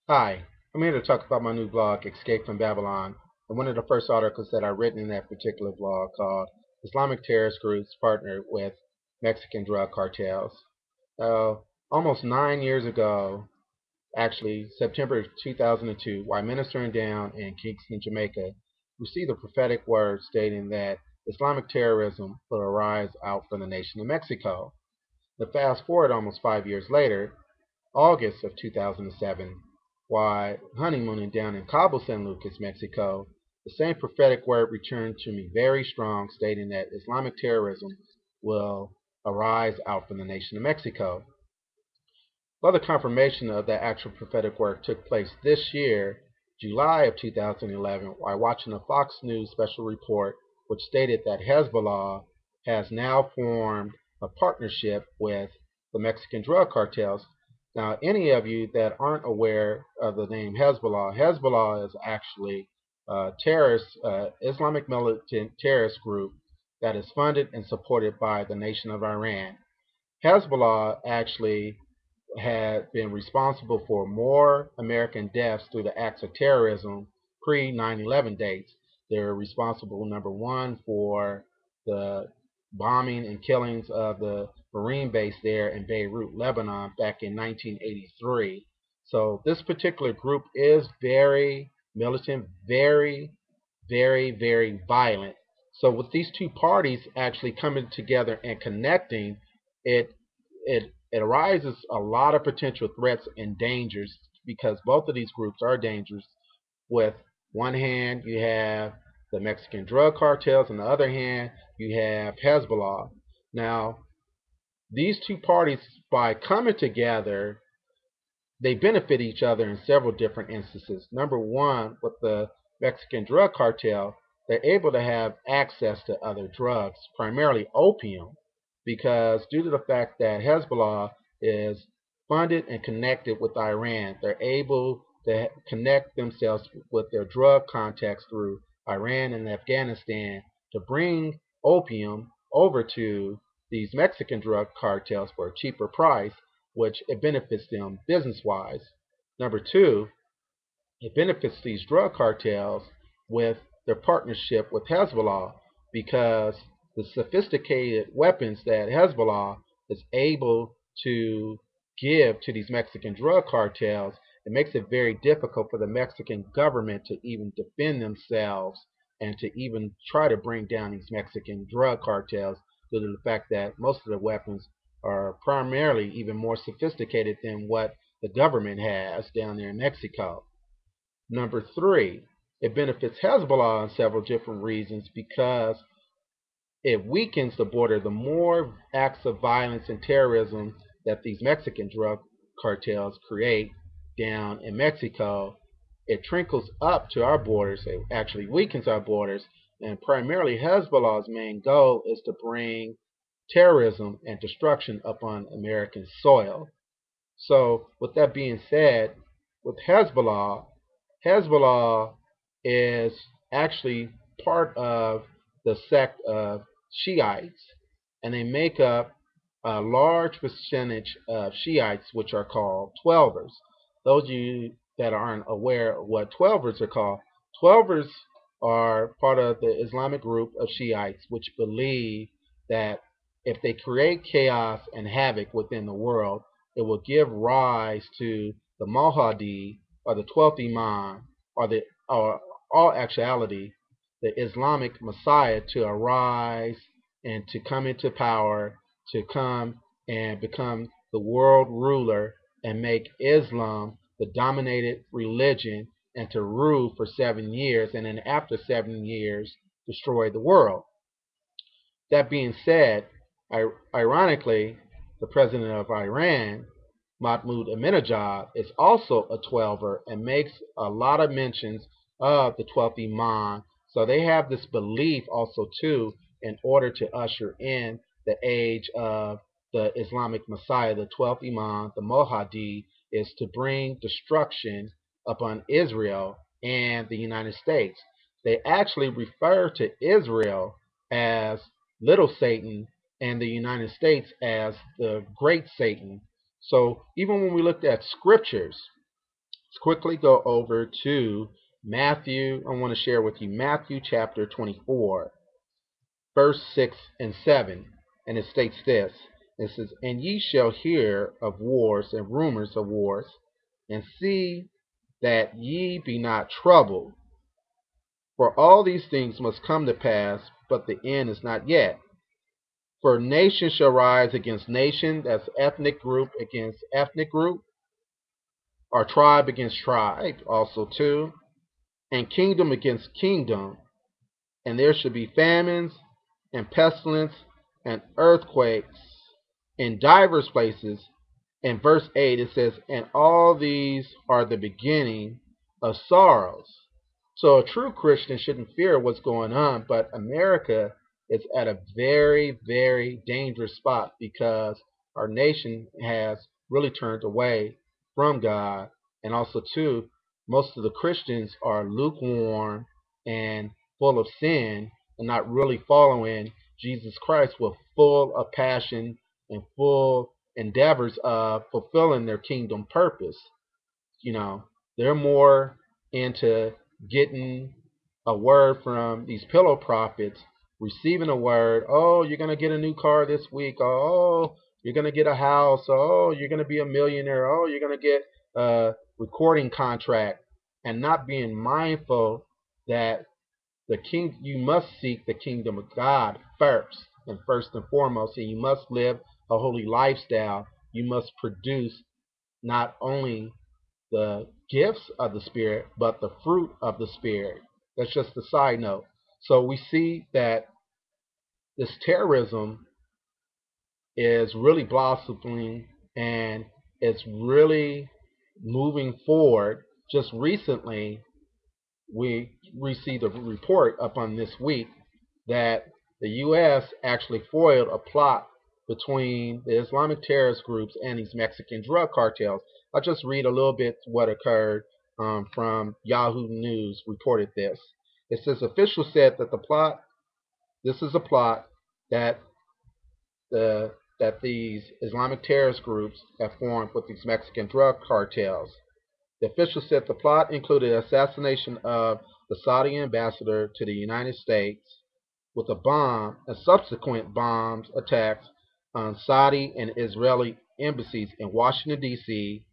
Hi, I'm here to talk about my new blog, Escape from Babylon, and one of the first articles that I've written in that particular blog called Islamic Terrorist Groups Partner with Mexican Drug Cartels. Uh, Almost 9 years ago, actually, September 2002, while ministering down in Kingston, Jamaica, received a prophetic word stating that Islamic terrorism will arise out from the nation of Mexico. Now, fast forward almost 5 years later, August of 2007, while honeymooning down in Cabo San Lucas, Mexico, the same prophetic word returned to me very strong, stating that Islamic terrorism will arise out from the nation of Mexico. Further confirmation of that actual prophetic word took place this year, July of 2011, while watching a Fox News special report which stated that Hezbollah has now formed a partnership with the Mexican drug cartels. Now, any of you that aren't aware of the name Hezbollah, Hezbollah is actually a terrorist, Islamic militant terrorist group that is funded and supported by the nation of Iran. Hezbollah actually had been responsible for more American deaths through the acts of terrorism pre 9/11 dates. They're responsible, number one, for the bombing and killings of the Marine base there in Beirut, Lebanon, back in 1983. So this particular group is very militant, very violent. So with these two parties actually coming together and connecting, it it arises a lot of potential threats and dangers because both of these groups are dangerous. With one hand, you have the Mexican drug cartels, and the other hand, you have Hezbollah. Now, these two parties, by coming together, they benefit each other in several different instances. Number one, with the Mexican drug cartel, they're able to have access to other drugs, primarily opium, because due to the fact that Hezbollah is funded and connected with Iran, they're able to connect themselves with their drug contacts through Iran and Afghanistan to bring opium over to these Mexican drug cartels for a cheaper price, which it benefits them business wise. Number two, it benefits these drug cartels with their partnership with Hezbollah because the sophisticated weapons that Hezbollah is able to give to these Mexican drug cartels, it makes it very difficult for the Mexican government to even defend themselves and to even try to bring down these Mexican drug cartels due to the fact that most of the weapons are primarily even more sophisticated than what the government has down there in Mexico. Number three, it benefits Hezbollah on several different reasons because it weakens the border. The more acts of violence and terrorism that these Mexican drug cartels create down in Mexico, it trickles up to our borders. It actually weakens our borders. And primarily, Hezbollah's main goal is to bring terrorism and destruction upon American soil. So, with that being said, with Hezbollah is actually part of the sect of Shiites, and they make up a large percentage of Shiites, which are called Twelvers. Those of you that aren't aware of what Twelvers are called, Twelvers are part of the Islamic group of Shiites, which believe that if they create chaos and havoc within the world, it will give rise to the Mahdi or the 12th Imam or all actuality the Islamic Messiah to arise and to come into power, to come and become the world ruler and make Islam the dominated religion and to rule for 7 years and then after 7 years destroy the world. That being said, ironically, the president of Iran, Mahmoud Ahmadinejad, is also a Twelver and makes a lot of mentions of the 12th Imam. So they have this belief also too in order to usher in the age of the Islamic Messiah, the 12th Imam, the Mahdi, is to bring destruction upon Israel and the United States. They actually refer to Israel as little Satan and the United States as the great Satan. So even when we looked at scriptures, Let's quickly go over to Matthew. I want to share with you Matthew chapter 24, verse 6 and 7. And it states this. It says, "And ye shall hear of wars and rumors of wars, and see that ye be not troubled. For all these things must come to pass, but the end is not yet. For nation shall rise against nation," that's ethnic group against ethnic group, or tribe against tribe also too, "and kingdom against kingdom, and there shall be famines and pestilence and earthquakes in divers places." In verse 8 it says, "And all these are the beginning of sorrows." So a true Christian shouldn't fear what's going on, but America is at a very, very dangerous spot because our nation has really turned away from God. And also, too, most of the Christians are lukewarm and full of sin and not really following Jesus Christ with full of passion and full endeavors of fulfilling their kingdom purpose. You know, they're more into getting a word from these pillow prophets, receiving a word. Oh, you're going to get a new car this week. Oh, you're going to get a house. Oh, you're going to be a millionaire. Oh, you're going to get a recording contract. And not being mindful that you must seek the kingdom of God first and foremost, and you must live a holy lifestyle. You must produce not only the gifts of the Spirit, but the fruit of the Spirit. That's just a side note. So we see that this terrorism is really blossoming and it's really moving forward. Just recently, we received a report up on this week that the U.S. actually foiled a plot between the Islamic terrorist groups and these Mexican drug cartels. I'll just read a little bit what occurred from Yahoo News reported this. It says officials said that this is a plot that that these Islamic terrorist groups have formed with these Mexican drug cartels. The officials said the plot included assassination of the Saudi ambassador to the United States with a bomb and subsequent bombs attacks on Saudi and Israeli embassies in Washington, D.C.,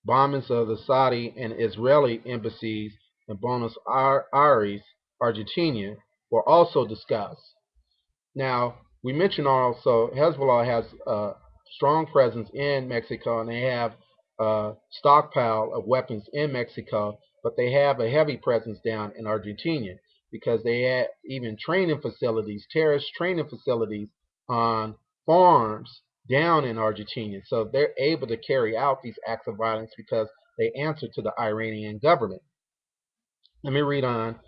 bombings of the Saudi and Israeli embassies in Buenos Aires, Argentina, were also discussed. Now, we mentioned also Hezbollah has a strong presence in Mexico and they have a stockpile of weapons in Mexico, but they have a heavy presence down in Argentina because they have even training facilities, terrorist training facilities on farms down in Argentina. So they're able to carry out these acts of violence because they answer to the Iranian government. Let me read on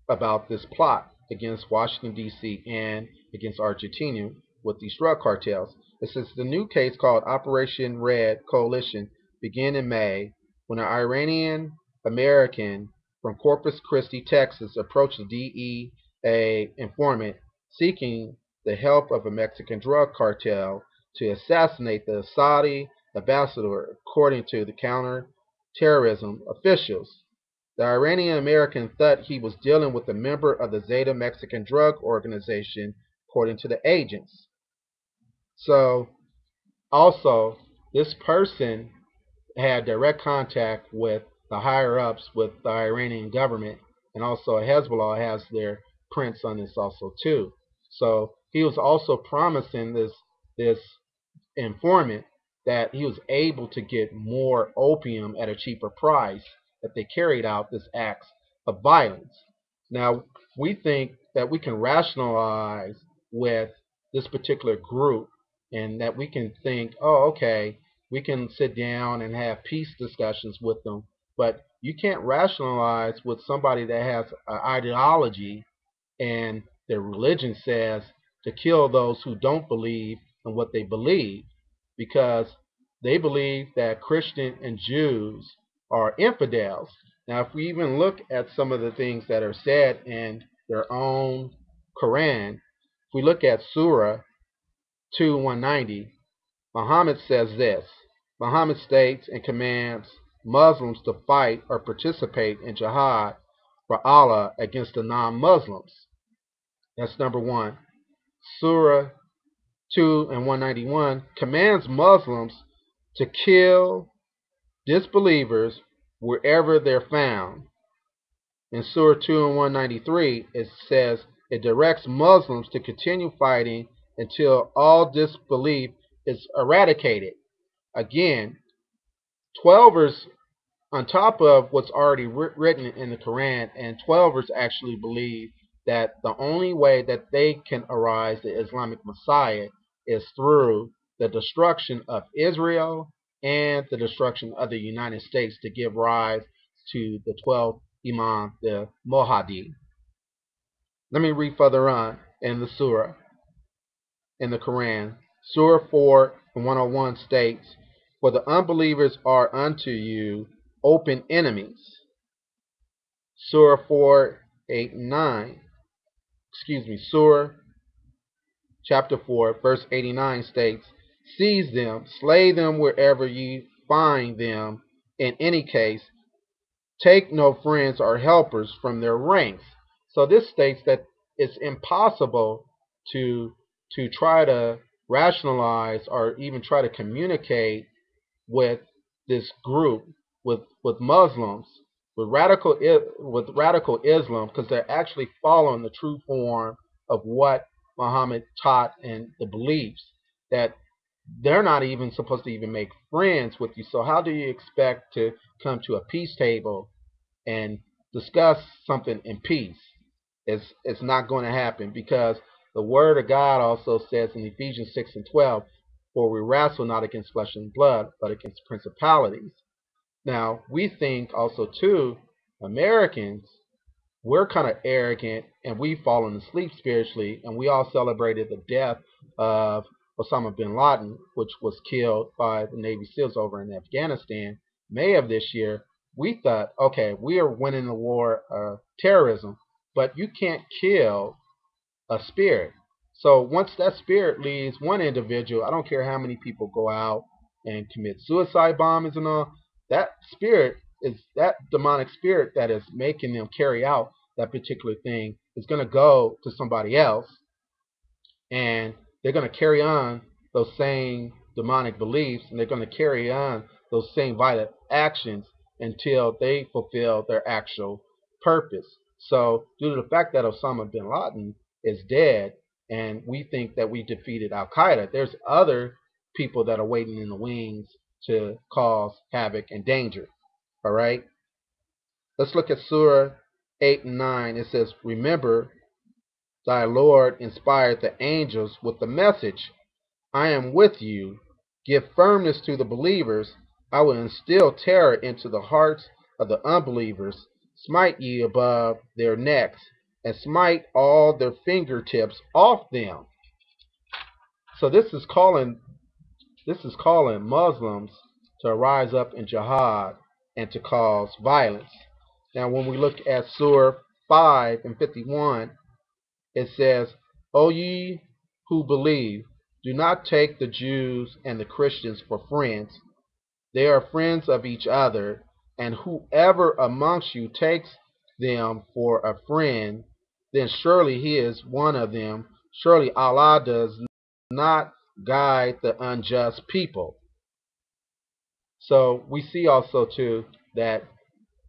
about this plot against Washington, D.C. and against Argentina with these drug cartels. It says the new case called Operation Red Coalition began in May when an Iranian American from Corpus Christi, Texas, approached the DEA informant seeking the help of a Mexican drug cartel to assassinate the Saudi ambassador, according to the counterterrorism officials. The Iranian American thought he was dealing with a member of the Zeta Mexican Drug Organization, according to the agents. So, also, this person had direct contact with the higher ups with the Iranian government, and also Hezbollah has their prints on this also too. So he was also promising this informant that he was able to get more opium at a cheaper price if they carried out this acts of violence. Now, we think that we can rationalize with this particular group and that we can think, oh, okay, we can sit down and have peace discussions with them, but you can't rationalize with somebody that has an ideology and their religion says to kill those who don't believe in what they believe because they believe that Christians and Jews are infidels. Now, if we even look at some of the things that are said in their own Quran, if we look at Surah 2:190, Muhammad says this. Muhammad states and commands Muslims to fight or participate in jihad for Allah against the non-Muslims. That's number one. Surah 2 and 191 commands Muslims to kill disbelievers wherever they're found. In Surah 2 and 193, it says it directs Muslims to continue fighting until all disbelief is eradicated. Again, 12ers, on top of what's already written in the Quran, and 12ers actually believe that the only way that they can arise the Islamic Messiah is through the destruction of Israel and the destruction of the United States to give rise to the 12 Imam, the Mahdi. Let me read further on in the surah, in the Quran. Surah 4 and 101 states, "For the unbelievers are unto you open enemies." Surah 4, 8, 9. Surah chapter 4, verse 89 states, "Seize them, slay them wherever ye find them. In any case, take no friends or helpers from their ranks." So this states that it's impossible to try to rationalize or even try to communicate with this group, with Muslims, with radical Islam, because they're actually following the true form of what Muhammad taught and the beliefs, that they're not even supposed to even make friends with you. So how do you expect to come to a peace table and discuss something in peace? It's not going to happen, because the word of God also says in Ephesians 6 and 12, "For we wrestle not against flesh and blood, but against principalities." Now, we think also too, Americans, we're kind of arrogant and we've fallen asleep spiritually, and we all celebrated the death of Osama bin Laden, which was killed by the Navy SEALs over in Afghanistan, May of this year. We thought, okay, we are winning the war of terrorism, but you can't kill a spirit. So once that spirit leaves one individual, I don't care how many people go out and commit suicide bombings and all, that spirit is that demonic spirit that is making them carry out that particular thing is going to go to somebody else, and they're going to carry on those same demonic beliefs, and they're going to carry on those same violent actions until they fulfill their actual purpose. So due to the fact that Osama bin Laden is dead, and we think that we defeated Al Qaeda, there's other people that are waiting in the wings to cause havoc and danger. All right? Let's look at Surah 8 and 9. It says, "Remember, thy Lord inspired the angels with the message, I am with you. Give firmness to the believers. I will instill terror into the hearts of the unbelievers. Smite ye above their necks, and smite all their fingertips off them." So this is calling Muslims to rise up in jihad and to cause violence. Now, when we look at Surah 5 and 51, it says, "O ye who believe, do not take the Jews and the Christians for friends. They are friends of each other, and whoever amongst you takes them for a friend, then surely he is one of them. Surely Allah does not guide the unjust people." So we see also too that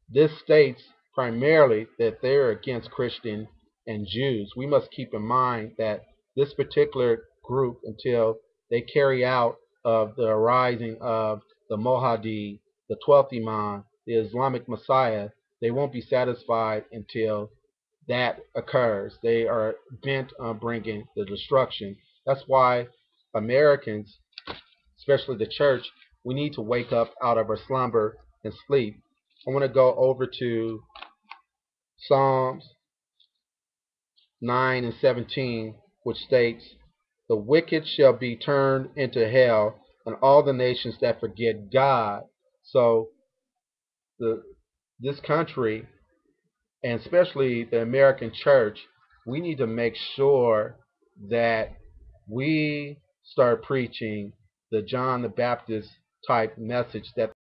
this states primarily that they're against Christian and Jews. We must keep in mind that this particular group, until they carry out of the arising of the Mahdi, the 12th Imam, the Islamic Messiah, they won't be satisfied until that occurs. They are bent on bringing the destruction. That's why Americans, especially the church, we need to wake up out of our slumber and sleep. I want to go over to Psalms 9 and 17, which states, "The wicked shall be turned into hell, and all the nations that forget God." So this country, and especially the American church, we need to make sure that we start preaching the John the Baptist type message that